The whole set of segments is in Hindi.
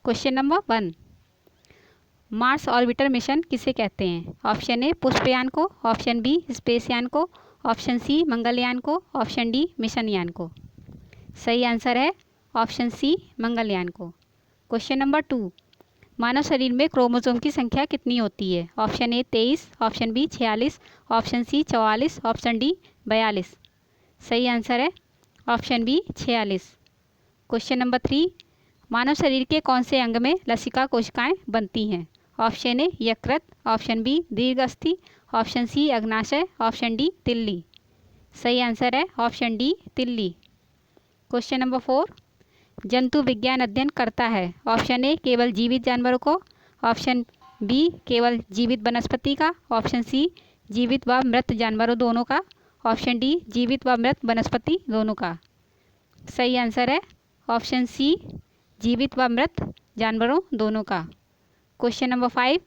Question number 1, Mars orbiter mission किसे कहते हैं? ऑप्शन ए पुष्पयान को, ऑप्शन बी स्पेसयान को, ऑप्शन सी मंगलयान को, ऑप्शन डी मिशनयान को। सही आंसर है ऑप्शन सी मंगलयान को। क्वेश्चन नंबर 2, मानव शरीर में क्रोमोसोम की संख्या कितनी होती है? Option A 23, option B 46, option C 44, option D 42। सही आंसर है ऑप्शन बी 46। क्वेश्चन नंबर 3, मानव शरीर के कौन से अंग में लसिका कोशिकाएं बनती हैं? ऑप्शन ए यकृत, ऑप्शन बी दीर्घअस्थि, ऑप्शन सी अग्नाशय, ऑप्शन डी तिल्ली। सही आंसर है ऑप्शन डी तिल्ली। क्वेश्चन नंबर 4, जंतु विज्ञान अध्ययन करता है? ऑप्शन ए केवल जीवित जानवरों को, ऑप्शन बी केवल जीवित वनस्पति का, ऑप्शन सी जीवित व मृत जानवरों दोनों का, ऑप्शन डी जीवित व मृत वनस्पति दोनों का। सही आंसर है ऑप्शन सी जीवित व मृत जानवरों दोनों का। क्वेश्चन नंबर 5,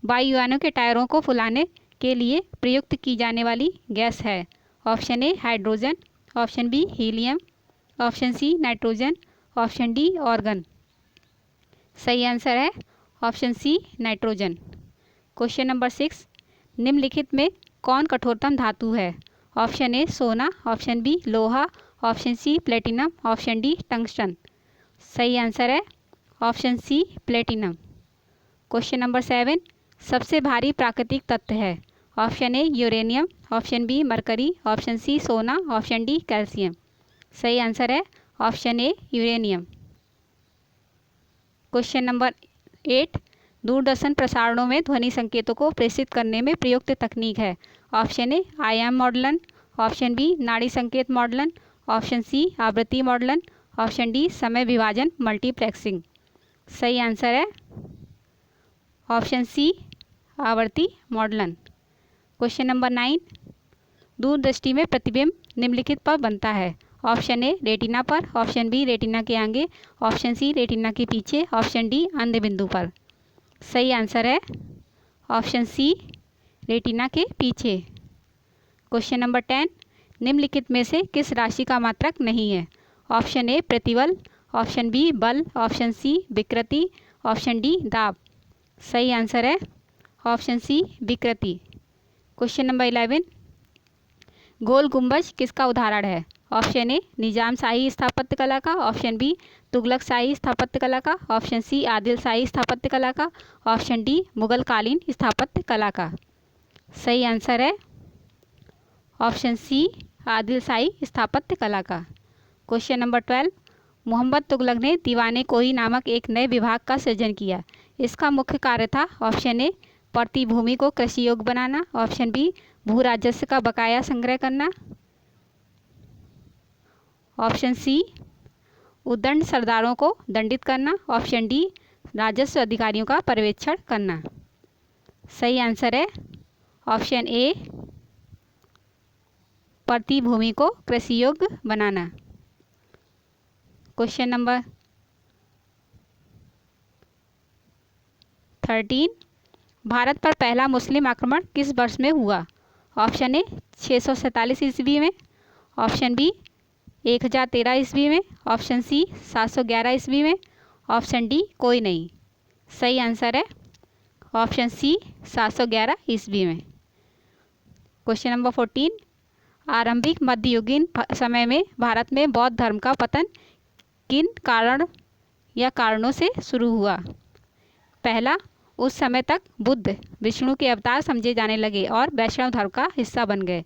वायुयानों के टायरों को फुलाने के लिए प्रयुक्त की जाने वाली गैस है? Option A hydrogen, option B helium, option C nitrogen, option D argon. सही आंसर है option C nitrogen. Question number 6, निम्नलिखित में कौन कठोरतम धातु है? ऑप्शन ए सोना, ऑप्शन बी लोहा, option C platinum, option D tungsten. सही आंसर है option C platinum. Question number 7, सबसे भारी प्राकृतिक तत्व है? Option A uranium, option B mercury, option C सोना, ऑप्शन डी कैल्शियम। सही आंसर है option A uranium. Question number 8, Doordarshan प्रसारणों में ध्वनि संकेतों को प्रेषित करने में प्रयुक्त तकनीक है? ऑप्शन ए आयाम मॉडलन, ऑप्शन बी नाड़ी संकेत मॉडलन, ऑप्शन सी आवृत्ति मॉडलन, ऑप्शन डी समय विभाजन मल्टीप्लेक्सिंग। सही आंसर है ऑप्शन सी आवर्ती मॉडलन। क्वेश्चन नंबर 9, दूरदृष्टि में प्रतिबिंब निम्नलिखित पर बनता है? ऑप्शन ए रेटिना पर, ऑप्शन बी रेटिना के आगे, ऑप्शन सी रेटिना के पीछे, ऑप्शन डी अंध बिंदु पर। सही आंसर है ऑप्शन सी रेटिना के पीछे। क्वेश्चन नंबर 10, निम्नलिखित में से किस राशि का मात्रक नहीं है? ऑप्शन ए प्रतिबल, ऑप्शन बी बल, ऑप्शन सी विकृति, ऑप्शन डी दाब। सही आंसर है ऑप्शन सी विकृति। क्वेश्चन नंबर 11, गोल गुंबज किसका उदाहरण है? ऑप्शन ए निजाम शाही स्थापत्य कला का, ऑप्शन बी तुगलक शाही स्थापत्य कला का, ऑप्शन सी आदिल शाही स्थापत्य कला का, ऑप्शन डी मुगल कालीन स्थापत्य कला का। सही आंसर है ऑप्शन सी आदिल शाही स्थापत्य कला का। क्वेश्चन नंबर 12, मोहम्मद तुगलक ने दीवाने कोही नामक एक नए विभाग का सृजन किया। इसका मुख्य कार्य था? ऑप्शन ए पड़ती भूमि को कृषि योग्य बनाना, ऑप्शन बी भू राजस्व का बकाया संग्रह करना, ऑप्शन सी उद्दंड सरदारों को दंडित करना, ऑप्शन डी राजस्व अधिकारियों का पर्यवेक्षण करना। सही आंसर है ऑप्शन ए पड़ती भूमि को कृषि योग्य बनाना। क्वेश्चन नंबर 13, भारत पर पहला मुस्लिम आक्रमण किस वर्ष में हुआ? ऑप्शन ए 647 ईस्वी में, ऑप्शन बी 1013 ईस्वी में, ऑप्शन सी 711 ईस्वी में, ऑप्शन डी कोई नहीं। सही आंसर है ऑप्शन सी 711 ईस्वी में। क्वेश्चन नंबर 14, आरंभिक मध्ययुगीन समय में भारत में बौद्ध धर्म का पतन किन कारण या कारणों से शुरू हुआ? पहला, उस समय तक बुद्ध विष्णु के अवतार समझे जाने लगे और वैष्णव धर्म का हिस्सा बन गए।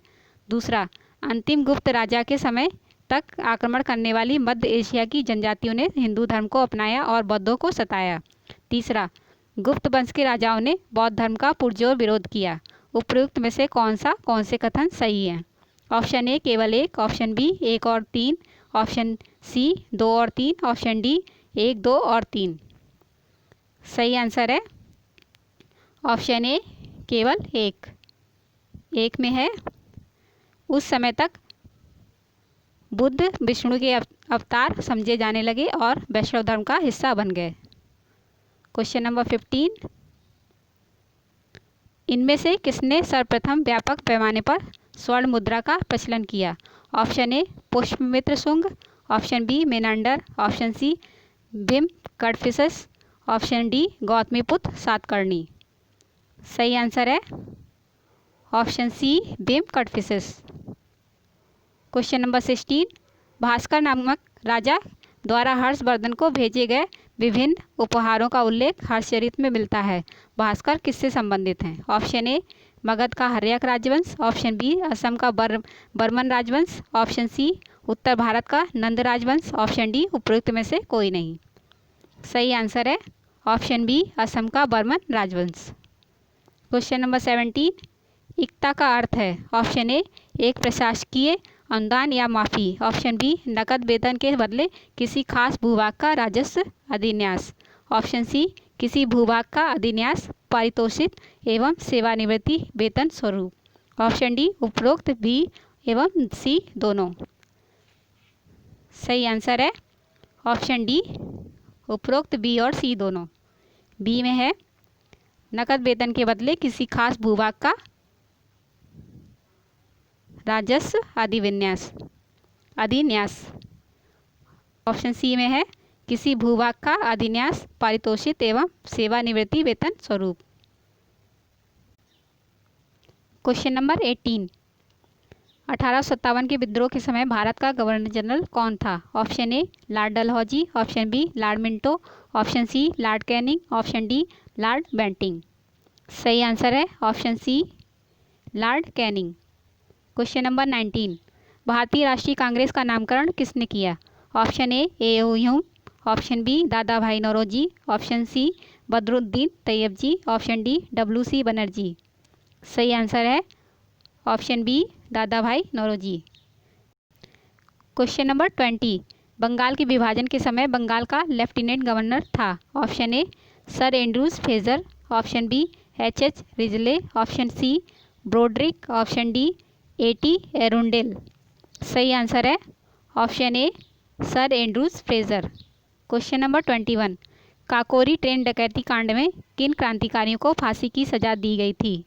दूसरा, अंतिम गुप्त राजा के समय तक आक्रमण करने वाली मध्य एशिया की जनजातियों ने हिंदू धर्म को अपनाया और बौद्धों को सताया। तीसरा, गुप्त वंश के राजाओं ने बौद्ध धर्म का पुरजोर विरोध किया। उपयुक्त में से कौन से कथन सही हैं? ऑप्शन ए केवल एक, ऑप्शन बी 1 और 3, ऑप्शन सी 2 और 3, ऑप्शन डी 1, 2 और 3। सही आंसर है ऑप्शन ए केवल एक में है, उस समय तक बुद्ध विष्णु के अवतार समझे जाने लगे और वैष्णव धर्म का हिस्सा बन गए। क्वेश्चन नंबर 15, इनमें से किसने सर्वप्रथम व्यापक पैमाने पर स्वर्ण मुद्रा का प्रचलन किया? Option A Pushyamitra Shunga, option B Menander, option C Bhim Kadphises, option D Gautamiputra Satakarni. सही आंसर है option C Bhim Kadphises. Question number 16, Bhaskar नामक राजा द्वारा हर्षवर्धन को भेजे गए विभिन्न उपहारों का उल्लेख हर्षचरित में मिलता है। भास्कर किससे संबंधित हैं? ऑप्शन ए मगध का हर्यक राजवंश, ऑप्शन बी असम का बर्मन राजवंश, ऑप्शन सी उत्तर भारत का नंद राजवंश, ऑप्शन डी उपरोक्त में से कोई नहीं। सही आंसर है ऑप्शन बी असम का बर्मन राजवंश। क्वेश्चन नंबर 17, इक्ता का अर्थ है? ऑप्शन ए एक प्रशासकीय अनुदान या माफ़ी, ऑप्शन बी नकद वेतन के बदले किसी खास भूभाग का राजस्व अधिन्यास, ऑप्शन सी किसी भूभाग का अधिन्यास पारितोषित एवं सेवानिवृत्ति वेतन स्वरूप, ऑप्शन डी उपरोक्त बी एवं सी दोनों। सही आंसर है ऑप्शन डी उपरोक्त बी और सी दोनों। बी में है नकद वेतन के बदले किसी खास भूभाग का राजस्व अधिन्यास। ऑप्शन सी में है किसी भूभाग का अधिन्यास पारितोषित एवं सेवानिवृत्ति वेतन स्वरूप। क्वेश्चन नंबर 18, 1857 के विद्रोह के समय भारत का गवर्नर जनरल कौन था? Option A lord Dalhousie, option B lord Minto, option C lord Canning, option D lord Bentinck. सही आंसर है option C lord Canning. Question number 19, भारतीय राष्ट्रीय कांग्रेस का नामकरण किसने किया? Option A Hume, option B Dadabhai Naoroji, option C Badruddin Tyabji, option D WC Banerjee. सही आंसर है option B Dadabhai Naoroji. Question number 20, Bengal के विभाजन के समय बंगाल का लेफ्टिनेंट गवर्नर था? Option A sir Andrews Fraser, option B H Risley, option C Brodrick, option D A.T Arundel. सही आंसर है option A sir Andrews Fraser. Question number 21, Kakori train डकैती कांड में किन क्रांतिकारियों को फांसी की सजा दी गई थी?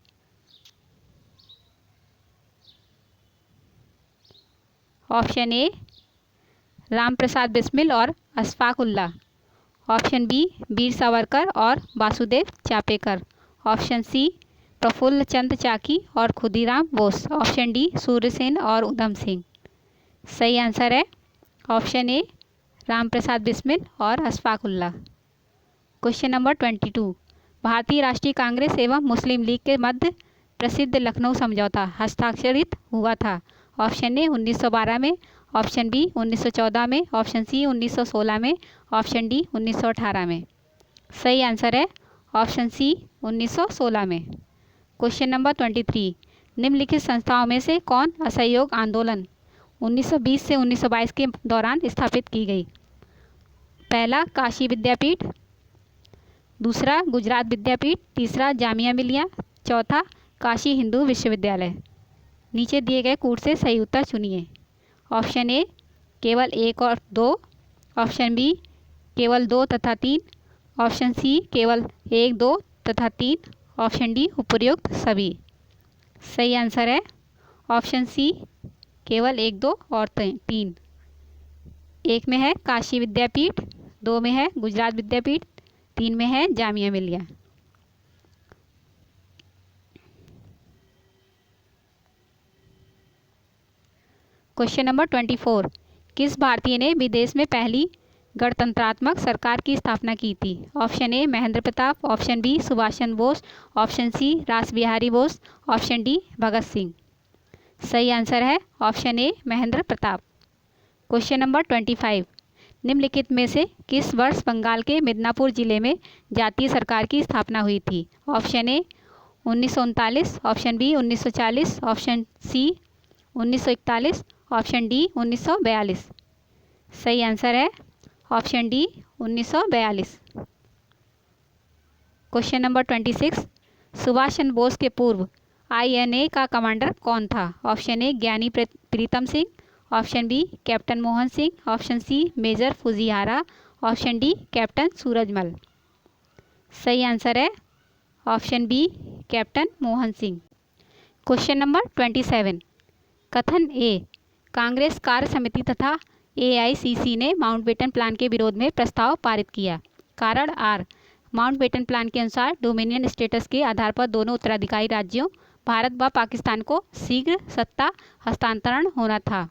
ऑप्शन ए राम प्रसाद बिस्मिल और अशफाक उल्लाह, ऑप्शन बी वीर सावरकर और वासुदेव चापेकर, ऑप्शन सी प्रफुल्ल चंद्र चाकी और खुदीराम बोस, ऑप्शन डी सूर्यसेन और उधम सिंह। सही आंसर है ऑप्शन ए राम प्रसाद बिस्मिल और अशफाक उल्लाह। क्वेश्चन नंबर 22, भारतीय राष्ट्रीय कांग्रेस एवं मुस्लिम लीग के मध्य प्रसिद्ध लखनऊ समझौता हस्ताक्षरित हुआ था? ऑप्शन ए 1912 में, ऑप्शन बी 1914 में, ऑप्शन सी 1916 में, ऑप्शन डी 1918 में। सही आंसर है ऑप्शन सी 1916 में। क्वेश्चन नंबर 23, निम्नलिखित संस्थाओं में से कौन असहयोग आंदोलन 1920 से 1922 के दौरान स्थापित की गई? पहला काशी विद्यापीठ, दूसरा गुजरात विद्यापीठ, तीसरा जामिया मिलिया, चौथा काशी हिंदू विश्वविद्यालय। नीचे दिए गए कूट से सही उत्तर चुनिए। ऑप्शन ए केवल 1 और 2, ऑप्शन बी केवल 2 तथा 3, ऑप्शन सी केवल 1, 2 तथा 3, ऑप्शन डी उपर्युक्त सभी। सही आंसर है ऑप्शन सी केवल 1, 2 और 3। 1 में है काशी विद्यापीठ, 2 में है गुजरात विद्यापीठ, 3 में है जामिया मिलिया। क्वेश्चन नंबर 24, किस भारतीय ने विदेश में पहली गणतंत्रात्मक सरकार की स्थापना की थी? Option A Mahendra Pratap, option B Subhash Chandra Bose, option C Ras Bihari Bose, option D Bhagat Singh. सही आंसर है option A Mahendra Pratap. Question number 25, निम्नलिखित में से किस वर्ष बंगाल के मिदनापुर जिले में जातीय सरकार की स्थापना हुई थी? Option A 1939, option B 1940, option C 1941, option D 1942। सही आंसर है option D 1942। Question number 26, Subhash Chandra Bose के पूर्व INA का कमांडर कौन था? Option A Giani Pritam Singh, option B captain Mohan Singh, option C major Fujihara, option D captain Surajmal. सही आंसर है option B captain Mohan Singh. Question number 27, कथन ए कांग्रेस कार्य समिति तथा AICC ने माउंटबेटन प्लान के विरोध में प्रस्ताव पारित किया। कारण आर माउंटबेटन प्लान के अनुसार डोमिनियन स्टेटस के आधार पर दोनों उत्तराधिकारी राज्यों भारत व पाकिस्तान को शीघ्र सत्ता हस्तांतरण होना था।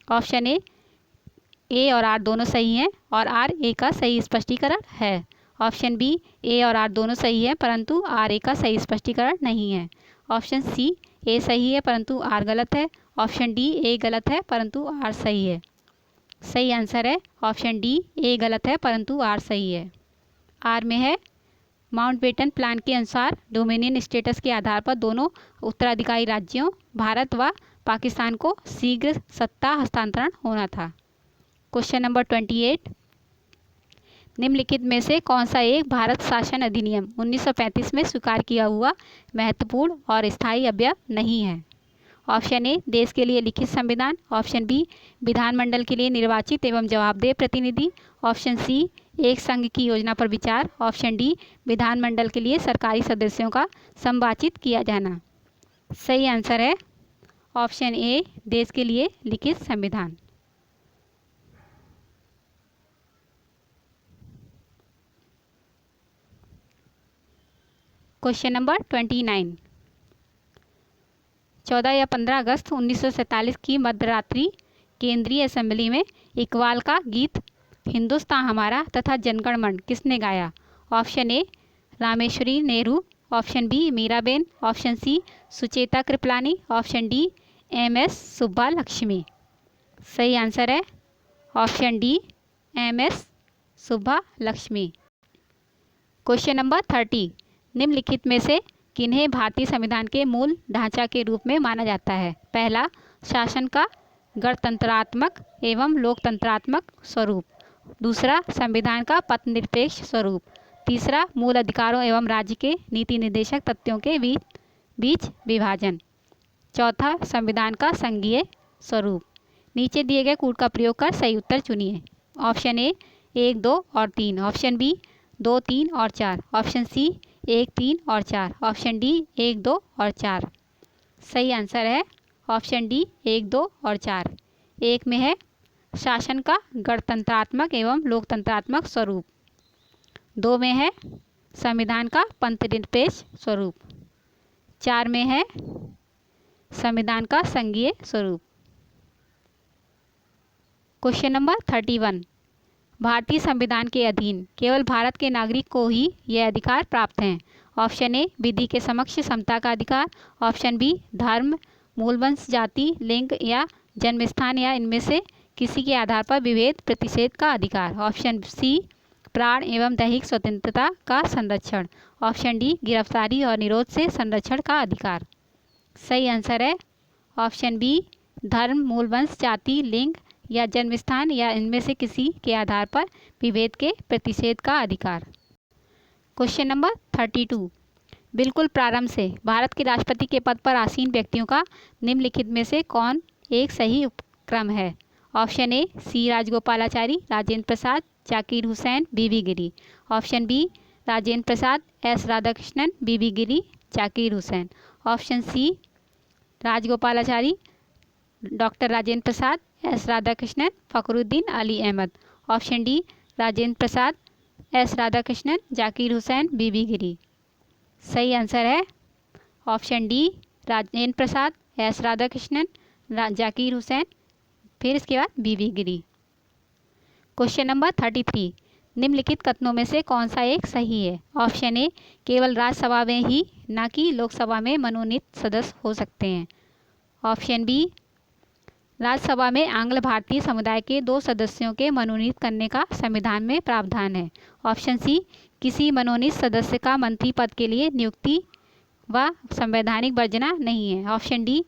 ऑप्शन ए और आर दोनों सही हैं और आर ए का सही स्पष्टीकरण है। ऑप्शन बी, ए और आर दोनों सही है परंतु आर ए का सही स्पष्टीकरण नहीं है। ऑप्शन सी, ए सही है परंतु आर गलत है। ऑप्शन डी, ए गलत है परंतु आर सही है। सही आंसर है ऑप्शन डी, ए गलत है परंतु आर सही है। आर में है माउंटबेटन प्लान के अनुसार डोमिनियन स्टेटस के आधार पर दोनों उत्तराधिकारी राज्यों भारत व पाकिस्तान को शीघ्र सत्ता हस्तांतरण होना था। क्वेश्चन नंबर 28, निम्नलिखित में से कौन सा एक भारत शासन अधिनियम 1935 में स्वीकार किया हुआ महत्वपूर्ण और स्थायी अवयव नहीं है। ऑप्शन ए, देश के लिए लिखित संविधान। ऑप्शन बी, विधानमंडल के लिए निर्वाचित एवं जवाबदेह प्रतिनिधि। ऑप्शन सी, एक संघ की योजना पर विचार। ऑप्शन डी, विधानमंडल के लिए सरकारी सदस्यों का संवाचित किया जाना। सही आंसर है ऑप्शन ए, देश के लिए लिखित संविधान। क्वेश्चन नंबर 29, 14 या 15 अगस्त 1947 की मध्यरात्रि केंद्रीय असेंबली में इकबाल का गीत हिंदुस्तान हमारा तथा जनगण मन किसने गाया। Option A, Rameshwari Nehru. Option B, Miraben. Option C, Sucheta Kripalani. Option D, M S. Subbulakshmi. सही आंसर है option D, M S. Subbulakshmi. Question number 30, निम्नलिखित में से किन्हें भारतीय संविधान के मूल ढांचा के रूप में माना जाता है। पहला, शासन का गणतंत्रात्मक एवं लोकतंत्रात्मक स्वरूप। दूसरा, संविधान का पथनिरपेक्ष स्वरूप। तीसरा, मूल अधिकारों एवं राज्य के नीति निर्देशक तथ्यों के बीच विभाजन। चौथा, संविधान का संघीय स्वरूप। नीचे दिए गए कूट का प्रयोग कर सही उत्तर चुनिए। ऑप्शन ए, 1, 2 और 3। ऑप्शन बी, 2, 3 और 4। ऑप्शन सी, 1, 3 और 4। ऑप्शन डी, 1, 2 और 4। सही आंसर है ऑप्शन डी, 1, 2 और 4। एक में है शासन का गणतंत्रात्मक एवं लोकतंत्रात्मक स्वरूप। 2 में है संविधान का पथनिरपेक्ष स्वरूप। 4 में है संविधान का संघीय स्वरूप। क्वेश्चन नंबर 31, भारतीय संविधान के अधीन केवल भारत के नागरिक को ही यह अधिकार प्राप्त हैं। ऑप्शन ए, विधि के समक्ष समता का अधिकार। ऑप्शन बी, धर्म, मूलवंश, जाति, लिंग या जन्मस्थान या इनमें से किसी के आधार पर विभेद प्रतिषेध का अधिकार। ऑप्शन सी, प्राण एवं दैहिक स्वतंत्रता का संरक्षण। ऑप्शन डी, गिरफ्तारी और निरोध से संरक्षण का अधिकार। सही आंसर है ऑप्शन बी, धर्म, मूलवंश, जाति, लिंग या जन्मस्थान या इनमें से किसी के आधार पर विभेद के प्रतिषेध का अधिकार। क्वेश्चन नंबर 32, बिल्कुल प्रारंभ से भारत के राष्ट्रपति के पद पर आसीन व्यक्तियों का निम्नलिखित में से कौन एक सही उपक्रम है। Option A, C Rajagopalachari, Rajendra Prasad, Zakir Hussain, V V Giri. Option B, Rajendra Prasad, S Radhakrishnan, V V Giri, Zakir Hussain. Option C, Rajagopalachari, doctor Rajendra Prasad, S Radhakrishnan, Fakhruddin Ali Ahmed. Option D, Rajendra Prasad, S Radhakrishnan, Zakir Hussain, V V Giri. सही आंसर है option D, Rajendra Prasad, S Radhakrishnan, Zakir Hussain, फिर इसके बाद बीबी गिरी। क्वेश्चन नंबर 33, निम्नलिखित कथनों में से कौन सा एक सही है। ऑप्शन ए, केवल राज्यसभा में ही न कि लोकसभा में मनोनीत सदस्य हो सकते हैं। ऑप्शन बी, राज्यसभा में आंग्ल भारतीय समुदाय के 2 सदस्यों के मनोनीत करने का संविधान में प्रावधान है। ऑप्शन सी, किसी मनोनीत सदस्य का मंत्री पद के लिए नियुक्ति व संवैधानिक वर्जना नहीं है। ऑप्शन डी,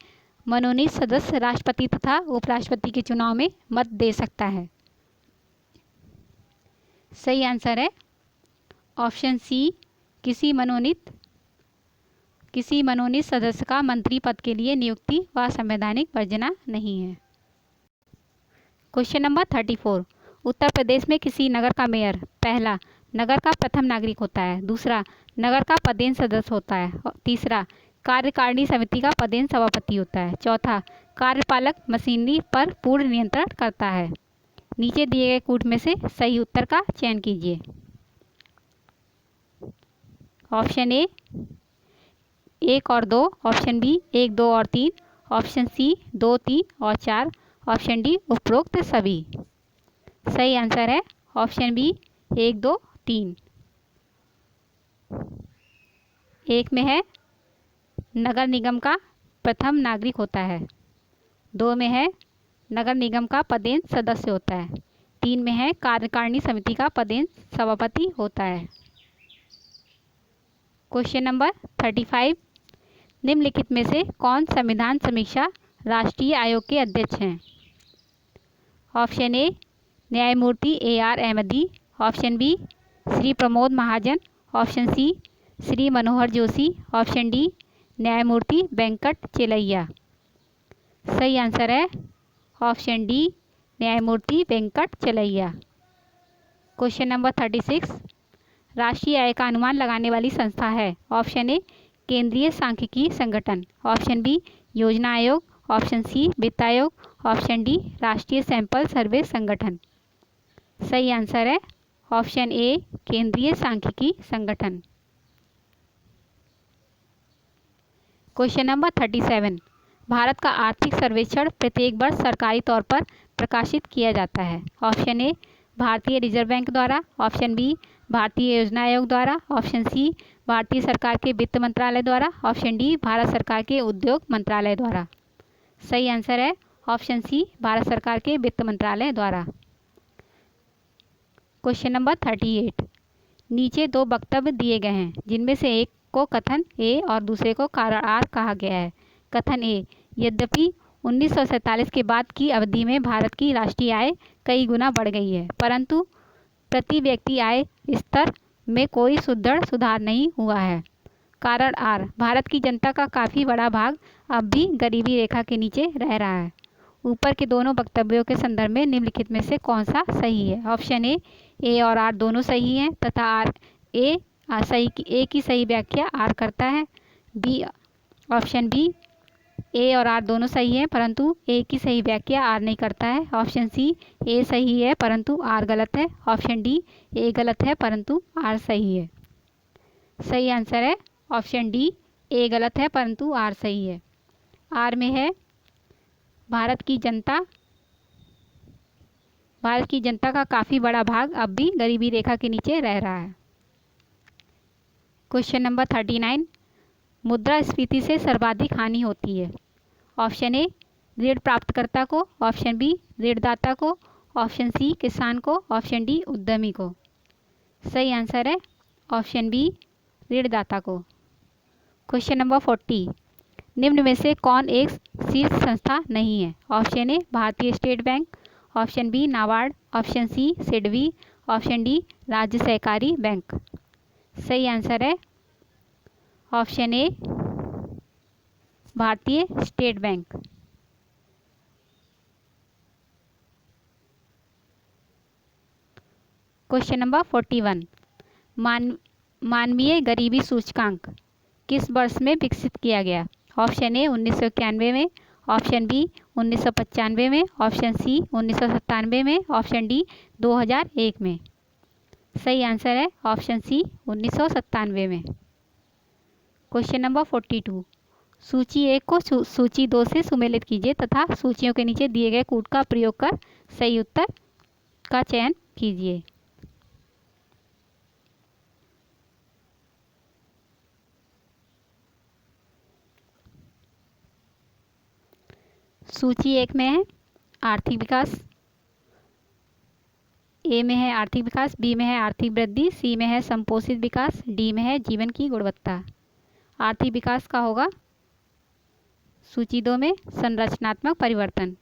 मनोनीत सदस्य राष्ट्रपति तथा उपराष्ट्रपति के चुनाव में मत दे सकता है। सही आंसर है ऑप्शन सी, किसी मनोनीत सदस्य का मंत्री पद के लिए नियुक्ति व संवैधानिक वर्जना नहीं है। क्वेश्चन नंबर 34, उत्तर प्रदेश में किसी नगर का मेयर पहला नगर का प्रथम नागरिक होता है। दूसरा, नगर का पदेन सदस्य होता है। तीसरा, कार्यकारिणी समिति का पदेन सभापति होता है। चौथा, कार्यपालक मशीनरी पर पूर्ण नियंत्रण करता है। नीचे दिए गए कूट में से सही उत्तर का चयन कीजिए। ऑप्शन ए 1 और 2, ऑप्शन बी 1, 2 और 3, ऑप्शन सी 2, 3 और 4, ऑप्शन डी उपरोक्त सभी। सही आंसर है ऑप्शन बी 1, 2, 3। एक में है नगर निगम का प्रथम नागरिक होता है, 2 में है नगर निगम का पदेन सदस्य होता है, 3 में है कार्यकारिणी समिति का पदेन सभापति होता है। क्वेश्चन नंबर 35, निम्नलिखित में से कौन संविधान समीक्षा राष्ट्रीय आयोग के अध्यक्ष हैं? ऑप्शन ए न्यायमूर्ति AR Ahmadi, option B Shri Pramod Mahajan, option C Shri Manohar Joshi, option D न्यायमूर्ति वेंकट चेलैया। सही आंसर है ऑप्शन डी न्यायमूर्ति वेंकट चेलैया। क्वेश्चन नंबर 36, राष्ट्रीय आय का अनुमान लगाने वाली संस्था है? ऑप्शन ए केंद्रीय सांख्यिकी संगठन, ऑप्शन बी योजना आयोग, ऑप्शन सी वित्त आयोग, ऑप्शन डी राष्ट्रीय सैंपल सर्वे संगठन। सही आंसर है ऑप्शन ए केंद्रीय सांख्यिकी संगठन। क्वेश्चन नंबर 37, भारत का आर्थिक सर्वेक्षण प्रत्येक वर्ष सरकारी तौर पर प्रकाशित किया जाता है? ऑप्शन ए भारतीय रिजर्व बैंक द्वारा, ऑप्शन बी भारतीय योजना आयोग द्वारा, ऑप्शन सी भारतीय सरकार के वित्त मंत्रालय द्वारा, ऑप्शन डी भारत सरकार के उद्योग मंत्रालय द्वारा। सही आंसर है ऑप्शन सी भारत सरकार के वित्त मंत्रालय द्वारा। क्वेश्चन नंबर 38, नीचे 2 वक्तव्य दिए गए हैं जिनमें से एक को कथन ए और दूसरे को कारण आर कहा गया है। कथन ए, यद्यपि 1947 के बाद की अवधि में भारत की राष्ट्रीय आय कई गुना बढ़ गई है, परंतु प्रति व्यक्ति आय स्तर में कोई सुदृढ़ सुधार नहीं हुआ है। कारण आर, भारत की जनता का काफ़ी बड़ा भाग अब भी गरीबी रेखा के नीचे रह रहा है। ऊपर के दोनों वक्तव्यों के संदर्भ में निम्नलिखित में से कौन सा सही है? ऑप्शन ए और आर दोनों सही हैं तथा आर ए ए की सही व्याख्या आर करता है। बी, ऑप्शन बी ए और आर दोनों सही हैं परंतु ए की सही व्याख्या आर नहीं करता है। ऑप्शन सी ए सही है परंतु आर गलत है। ऑप्शन डी ए गलत है परंतु आर सही है। सही आंसर है ऑप्शन डी ए गलत है परंतु आर सही है। आर में है भारत की जनता का काफ़ी बड़ा भाग अब भी गरीबी रेखा के नीचे रह रहा है। क्वेश्चन नंबर 39, मुद्रास्फीति से सर्वाधिक हानि होती है? ऑप्शन ए ऋण प्राप्तकर्ता को, ऑप्शन बी ऋणदाता को, ऑप्शन सी किसान को, ऑप्शन डी उद्यमी को। सही आंसर है ऑप्शन बी ऋणदाता को। क्वेश्चन नंबर 40, निम्न में से कौन एक शीर्ष संस्था नहीं है? Option A Bharatiya state bank, option B NABARD, option C SIDBI, option D राज्य सहकारी बैंक। सही आंसर है option A Bharatiya state bank. Question number 41, मानवीय गरीबी सूचकांक किस वर्ष में विकसित किया गया? ऑप्शन ए 1991 में, ऑप्शन बी 1995 में, ऑप्शन सी 1997 में, ऑप्शन डी 2001 में। सही आंसर है ऑप्शन सी 1997 में। क्वेश्चन नंबर 42, सूची 1 को सूची 2 से सुमेलित कीजिए तथा सूचियों के नीचे दिए गए कूट का प्रयोग कर सही उत्तर का चयन कीजिए। सूची 1 में है आर्थिक विकास, ए में है आर्थिक विकास, बी में है आर्थिक वृद्धि, सी में है संपोषित विकास, डी में है जीवन की गुणवत्ता। आर्थिक विकास का होगा सूची 2 में संरचनात्मक परिवर्तन,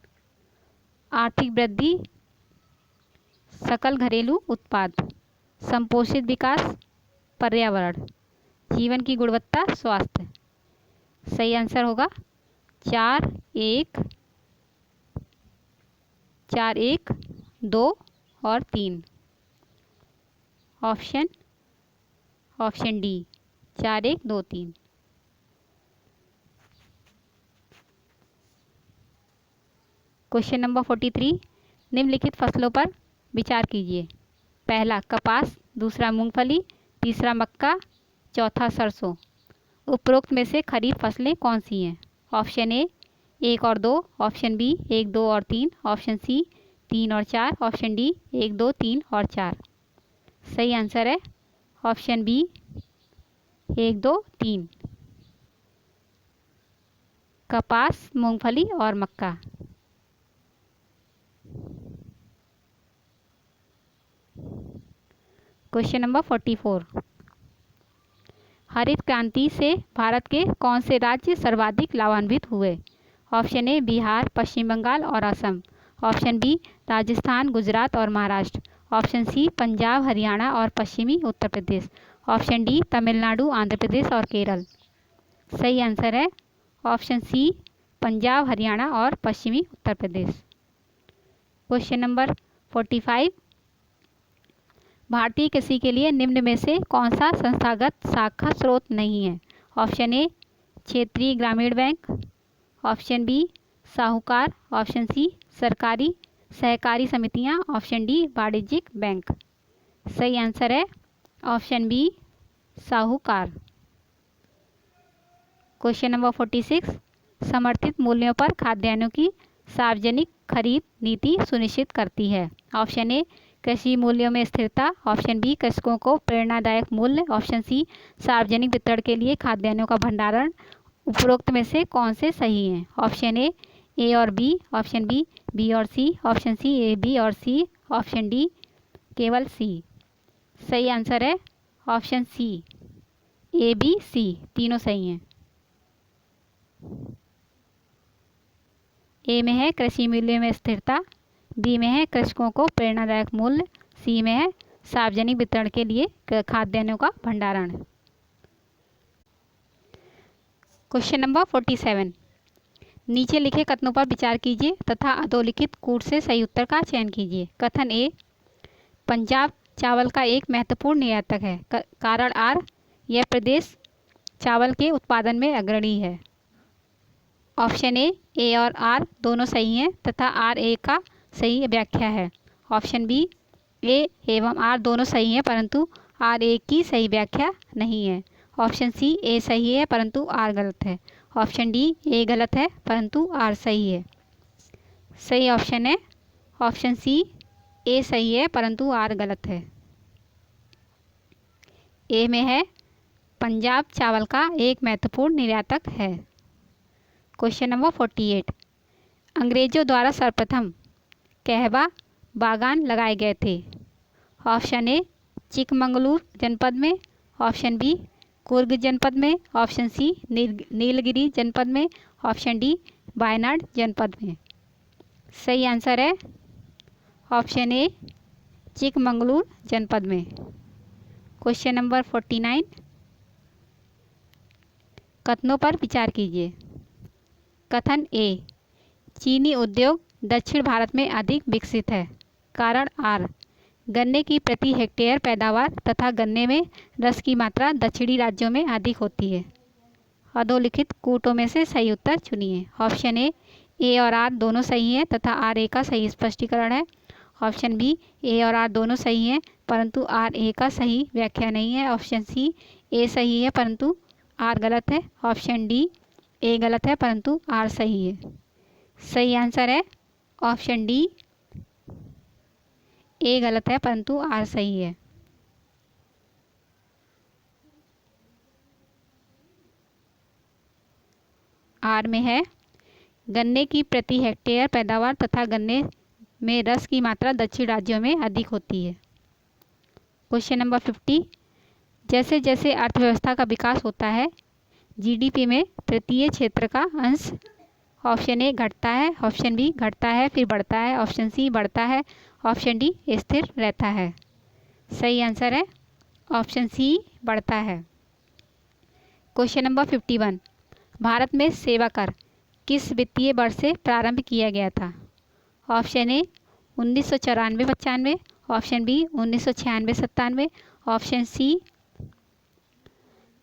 आर्थिक वृद्धि सकल घरेलू उत्पाद, संपोषित विकास पर्यावरण, जीवन की गुणवत्ता स्वास्थ्य। सही आंसर होगा 4, 1, 2 और 3। Option D 4, 1, 2, 3। क्वेश्चन नंबर 43, निम्नलिखित फसलों पर विचार कीजिए। पहला कपास, दूसरा मूंगफली, तीसरा मक्का, चौथा सरसों। उपरोक्त में से खरीफ फसलें कौन सी हैं? ऑप्शन ए 1 और 2, ऑप्शन बी 1, 2 और 3, ऑप्शन सी 3 और 4, ऑप्शन डी 1, 2, 3 और 4। सही आंसर है ऑप्शन बी 1, 2, 3। कपास, मूंगफली और मक्का। Question number 44। हरित क्रांति से भारत के कौन से राज्य सर्वाधिक लाभान्वित हुए? ऑप्शन ए बिहार, पश्चिम बंगाल और असम, ऑप्शन बी राजस्थान, गुजरात और महाराष्ट्र, ऑप्शन सी पंजाब, हरियाणा और पश्चिमी उत्तर प्रदेश, ऑप्शन डी तमिलनाडु, आंध्र प्रदेश और केरल। सही आंसर है ऑप्शन सी पंजाब, हरियाणा और पश्चिमी उत्तर प्रदेश। Question number 45। भारतीय कृषि के लिए निम्न में से कौन सा संस्थागत शाखा स्रोत नहीं है? ऑप्शन ए क्षेत्रीय ग्रामीण बैंक, ऑप्शन बी साहूकार, ऑप्शन सी सरकारी सहकारी समितियां, ऑप्शन डी वाणिज्यिक बैंक। सही आंसर है ऑप्शन बी साहूकार। Question number 46। समर्थित मूल्यों पर खाद्यान्नों की सार्वजनिक खरीद नीति सुनिश्चित करती है? ऑप्शन ए कृषि मूल्यों में स्थिरता, ऑप्शन बी कृषकों को प्रेरणादायक मूल्य, ऑप्शन सी सार्वजनिक वितरण के लिए खाद्यान्नों का भंडारण। उपरोक्त में से कौन से सही हैं? ऑप्शन ए और बी, ऑप्शन बी और सी, ऑप्शन सी ए, बी और सी, ऑप्शन डी केवल सी। सही आंसर है ऑप्शन सी ए, बी, सी तीनों सही हैं। ए में है कृषि मूल्य में स्थिरता, बी में है कृषकों को प्रेरणादायक मूल्य, सी में है सार्वजनिक वितरण के लिए खाद्यान्नों का भंडारण। Question number 47। नीचे लिखे कथनों पर विचार कीजिए तथा अधोलिखित कूट से सही उत्तर का चयन कीजिए। कथन ए पंजाब चावल का एक महत्वपूर्ण निर्यातक है। कारण आर यह प्रदेश चावल के उत्पादन में अग्रणी है। ऑप्शन ए और आर दोनों सही हैं तथा आर ए का सही व्याख्या है। ऑप्शन बी ए एवं आर दोनों सही हैं परंतु आर ए की सही व्याख्या नहीं है। ऑप्शन सी ए सही है परंतु आर गलत है। ऑप्शन डी ए गलत है परंतु आर सही है। सही ऑप्शन है ऑप्शन सी ए सही है परंतु आर गलत है। ए में है पंजाब चावल का एक महत्वपूर्ण निर्यातक है। Question number 48। अंग्रेजों द्वारा सर्वप्रथम कहवा बागान लगाए गए थे? ऑप्शन ए चिकमंगलूर जनपद में, ऑप्शन बी कुर्ग जनपद में, ऑप्शन सी नीलगिरी जनपद में, ऑप्शन डी वायनाड जनपद में। सही आंसर है ऑप्शन ए चिकमंगलूर जनपद में। Question number 49। कथनों पर विचार कीजिए। कथन ए चीनी उद्योग दक्षिण भारत में अधिक विकसित है। कारण आर गन्ने की प्रति हेक्टेयर पैदावार तथा गन्ने में रस की मात्रा दक्षिणी राज्यों में अधिक होती है। अधोलिखित कूटों में से सही उत्तर चुनिए। ऑप्शन ए और आर दोनों सही हैं तथा आर ए का सही स्पष्टीकरण है। ऑप्शन बी ए और आर दोनों सही हैं परंतु आर ए का सही व्याख्या नहीं है। ऑप्शन सी ए सही है परंतु आर गलत है। ऑप्शन डी ए गलत है परंतु आर सही है। सही आंसर है ऑप्शन डी ए गलत है परंतु आर सही है। आर में है गन्ने की प्रति हेक्टेयर पैदावार तथा गन्ने में रस की मात्रा दक्षिण राज्यों में अधिक होती है। Question number 50। जैसे जैसे अर्थव्यवस्था का विकास होता है जीडीपी में तृतीय क्षेत्र का अंश ऑप्शन ए घटता है, ऑप्शन बी घटता है फिर बढ़ता है, ऑप्शन सी बढ़ता है, ऑप्शन डी स्थिर रहता है। सही आंसर है ऑप्शन सी बढ़ता है। Question number 51। भारत में सेवा कर किस वित्तीय वर्ष से प्रारंभ किया गया था? Option A 1994-95, option B 1996-97, option C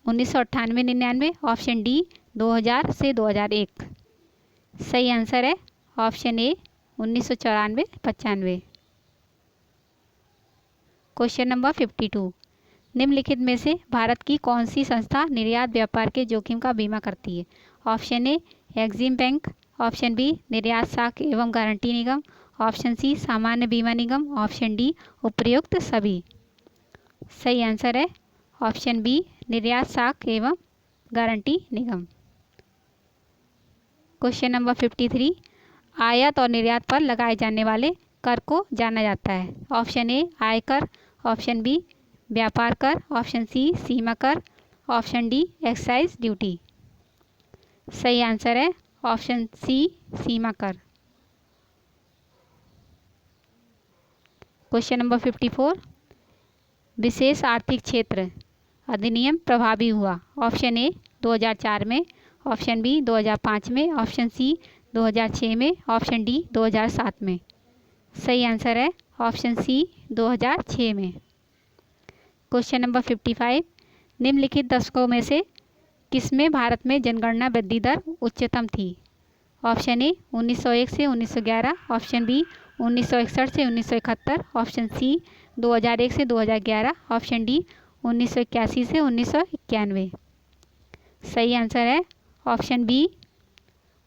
1998-99, option D 2000 से 2001। सही आंसर है ऑप्शन ए 1994-95। Question number 52। निम्नलिखित में से भारत की कौन सी संस्था निर्यात व्यापार के जोखिम का बीमा करती है? Option A EXIM bank, option B निर्यात साख एवं गारंटी निगम, ऑप्शन सी सामान्य बीमा निगम, ऑप्शन डी उपयुक्त सभी। सही आंसर है ऑप्शन बी निर्यात साख एवं गारंटी निगम। क्वेश्चन नंबर 53, आयात और निर्यात पर लगाए जाने वाले कर को जाना जाता है? ऑप्शन ए आयकर, ऑप्शन बी व्यापार कर, ऑप्शन सी सीमा कर, ऑप्शन डी एक्साइज ड्यूटी। सही आंसर है ऑप्शन सी सीमा कर। क्वेश्चन नंबर 54, विशेष आर्थिक क्षेत्र अधिनियम प्रभावी हुआ? ऑप्शन ए 2004 में, ऑप्शन बी 2005 में, ऑप्शन सी 2006 में, ऑप्शन डी 2007 में। सही आंसर है ऑप्शन सी 2006 में। क्वेश्चन नंबर 55, निम्नलिखित दशकों में से किसमें भारत में जनगणना वृद्धि दर उच्चतम थी? ऑप्शन ए 1901 से 1911, ऑप्शन बी 1961 से 1971, ऑप्शन सी 2001 से 2011, ऑप्शन डी 1981 से 1991। सही आंसर है ऑप्शन बी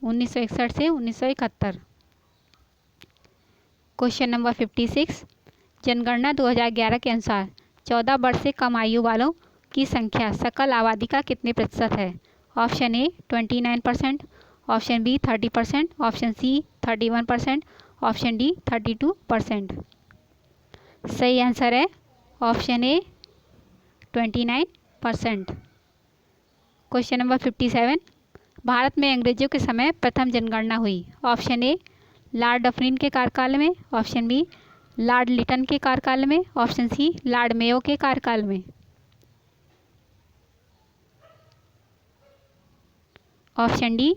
1961 से 1971। क्वेश्चन नंबर 56, जनगणना 2011 के अनुसार 14 वर्ष से कम आयु वालों की संख्या सकल आबादी का कितने प्रतिशत है? Option A 29%, option B 30%, option C 31%, option D 32%। सही आंसर है option A 29%। Question number 57, Bharat में अंग्रेजों के समय प्रथम जनगणना हुई? ऑप्शन ए लॉर्ड डफरिन के कार्यकाल में, ऑप्शन बी लॉर्ड लिटन के कार्यकाल में, ऑप्शन सी लॉर्ड मेयो के कार्यकाल में, ऑप्शन डी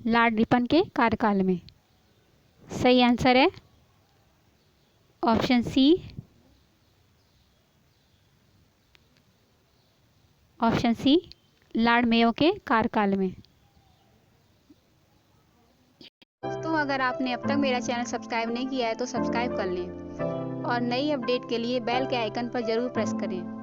लॉर्ड रिपन के कार्यकाल में। सही आंसर है ऑप्शन सी लॉर्ड मेयो के कार्यकाल में। दोस्तों अगर आपने अब तक मेरा चैनल सब्सक्राइब नहीं किया है तो सब्सक्राइब कर लें और नई अपडेट के लिए बेल के आइकन पर ज़रूर प्रेस करें।